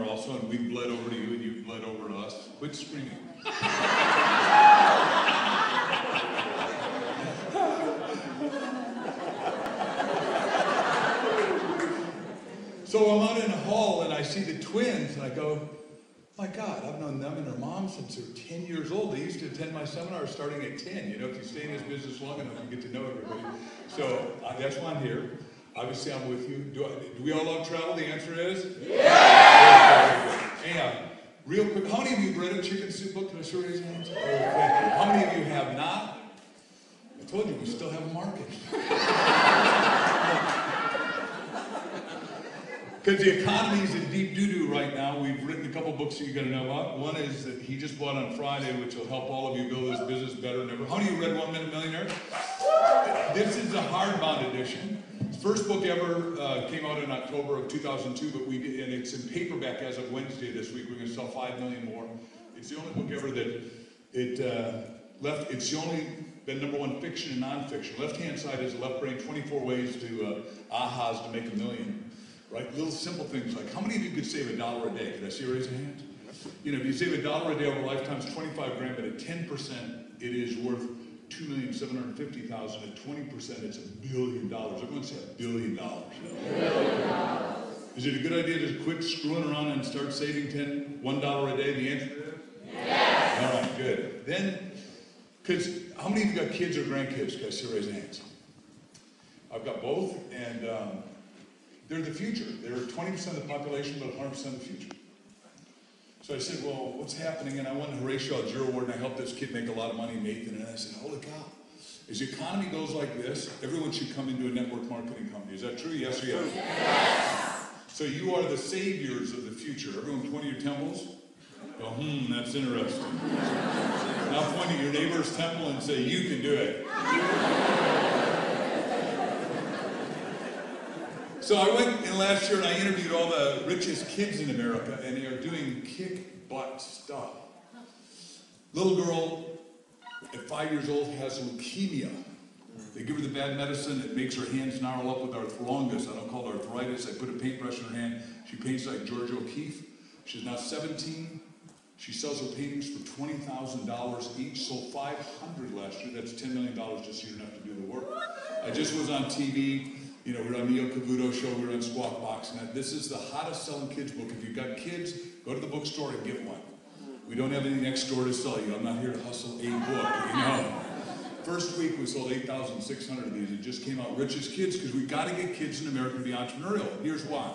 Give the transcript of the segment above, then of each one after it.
there also, and we've bled over to you, and you've bled over to us. Quit screaming. So I'm out in the hall, and I see the twins, and I go, my God, I've known them and their mom since they're 10 years old. They used to attend my seminars starting at 10. You know, if you stay in this business long enough, you get to know everybody. So that's why I'm here. Obviously, I'm with you. Do we all love travel? The answer is? Yes! Hey, real quick, how many of you have read a chicken soup book? Can I show you raise your hands? Oh, thank you. How many of you have not? I told you, we still have a market. Because the economy is in deep doo-doo right now. We've written a couple books that you're going to know about. One is that he just bought on Friday, which will help all of you build this business better than ever. How many of you read 1 Minute Millionaire? This is a hardbound edition. His first book ever came out in October of 2002, but and it's in paperback as of Wednesday this week. We're going to sell 5 million more. It's the only book ever that it's the only been #1 fiction and nonfiction. Left-hand side is left brain, 24 ways to ahas to make $1 million. Right? Little simple things like, how many of you could save $1 a day? Can I see you raise your hands? You know, if you save $1 a day over a lifetime, it's 25 grand, but at 10%, it is worth $2,750,000. At 20%, it's $1 billion. Everyone say $1 billion. Is it a good idea to quit screwing around and start saving $1 a day? The answer is? Yes. All right, good. Then, because how many of you got kids or grandkids? Can I see you raise your hands? I've got both, and they're the future. They're 20% of the population, but 100% of the future. So I said, well, what's happening? And I won the Horatio Algiero Award, and I helped this kid make a lot of money, Nathan. And I said, holy cow. As the economy goes like this, everyone should come into a network marketing company. Is that true? Yes or yes? Yes. So you are the saviors of the future. Everyone point at your temples. Go, that's interesting. Now point at your neighbor's temple and say, you can do it. So I went in last year and I interviewed all the richest kids in America, and they are doing kick-butt stuff. Little girl at 5 years old has leukemia. They give her the bad medicine. It makes her hands gnarl up with arthrongus. I don't call it arthritis. I put a paintbrush in her hand. She paints like George O'Keeffe. She's now 17. She sells her paintings for $20,000 each. Sold 500 last year. That's $10 million just so you don't have to do the work. I just was on TV. You know, we were on Neil Cavuto show, we were on Squawk Box, and this is the hottest selling kids book. If you've got kids, go to the bookstore and get one. We don't have any next door to sell you. I'm not here to hustle a book, you know. First week we sold 8,600 of these. It just came out richest kids because we got to get kids in America to be entrepreneurial. Here's why.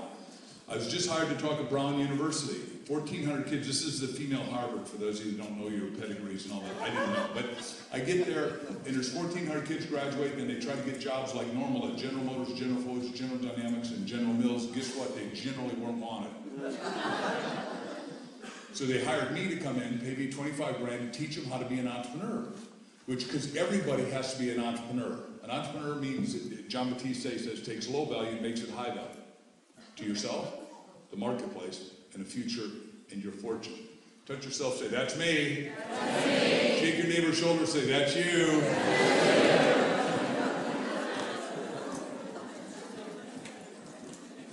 I was just hired to talk at Brown University. 1,400 kids. This is the female Harvard, for those of you who don't know your pedigrees and all that. I didn't know. But I get there, and there's 1,400 kids graduate, and they try to get jobs like normal at General Motors, General Foods, General Dynamics, and General Mills. Guess what? They generally weren't on it. So they hired me to come in, pay me 25 grand, to teach them how to be an entrepreneur. Because everybody has to be an entrepreneur. An entrepreneur means, John Batiste says, takes low value and makes it high value. To yourself, the marketplace, and the future, and your fortune. Touch yourself, say, that's me. That's me. Shake your neighbor's shoulder, say, that's you.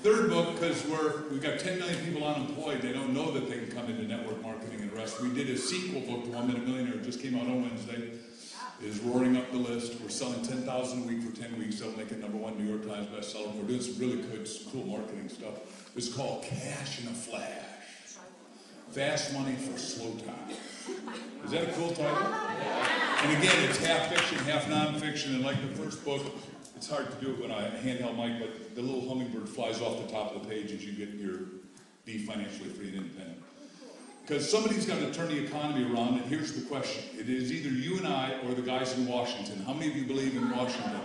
Third book, because we've got 10 million people unemployed, they don't know that they can come into network marketing and the rest. We did a sequel book to 1 Minute Millionaire, it just came out on Wednesday. It is roaring up the list. We're selling 10,000 a week for 10 weeks. That'll make it #1 New York Times bestseller. We're doing some really good, cool marketing stuff. It's called Cash in a Flash. Fast money for slow time. Is that a cool title? And again, it's half fiction, half nonfiction. And like the first book, it's hard to do it when I handheld mic, but the little hummingbird flies off the top of the page as you get be financially free and independent. Because somebody's got to turn the economy around, and here's the question. It is either you and I or the guys in Washington. How many of you believe in Washington?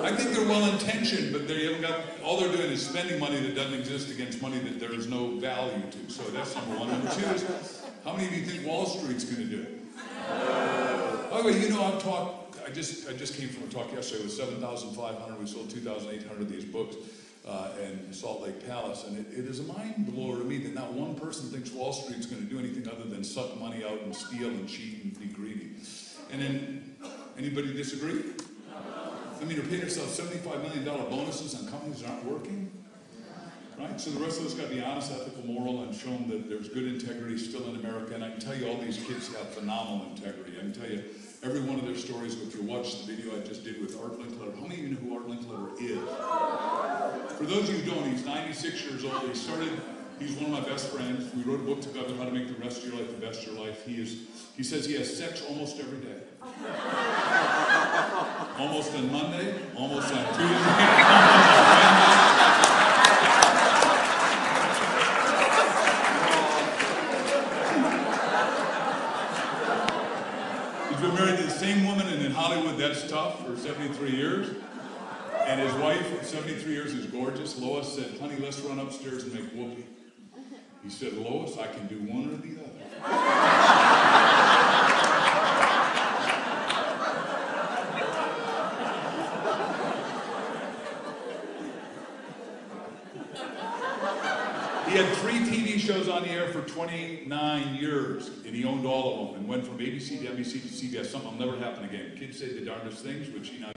I think they're well-intentioned, but they haven't got, all they're doing is spending money that doesn't exist against money that there is no value to. So that's number one. Number two is, how many of you think Wall Street's going to do it? By the way, you know, I just came from a talk yesterday with 7,500. We sold 2,800 of these books. And Salt Lake Palace, and it is a mind blower to me that not one person thinks Wall Street's going to do anything other than suck money out and steal and cheat and be greedy. And then, anybody disagree? I mean, they're paying themselves $75 million bonuses on companies that aren't working. Right? So the rest of us got to be honest, ethical, moral, and show them that there's good integrity still in America. And I can tell you all these kids have phenomenal integrity. I can tell you every one of their stories. If you watch the video I just did with Art Linkletter, how many of you know who Art Linkletter is? For those of you who don't, he's 96 years old. He's one of my best friends. We wrote a book together, How to Make the Rest of Your Life the Best of Your Life. He says he has sex almost every day. Almost on Monday, almost on Tuesday, almost on Wednesday. He's been married to the same woman, and in Hollywood, that's tough, for 73 years. And his wife, for 73 years, is gorgeous. Lois said, honey, let's run upstairs and make whoopee. He said, Lois, I can do one or the other. He had 3 TV shows on the air for 29 years, and he owned all of them, and went from ABC to NBC to CBS. Something will never happen again. Kids say the darndest things, which he now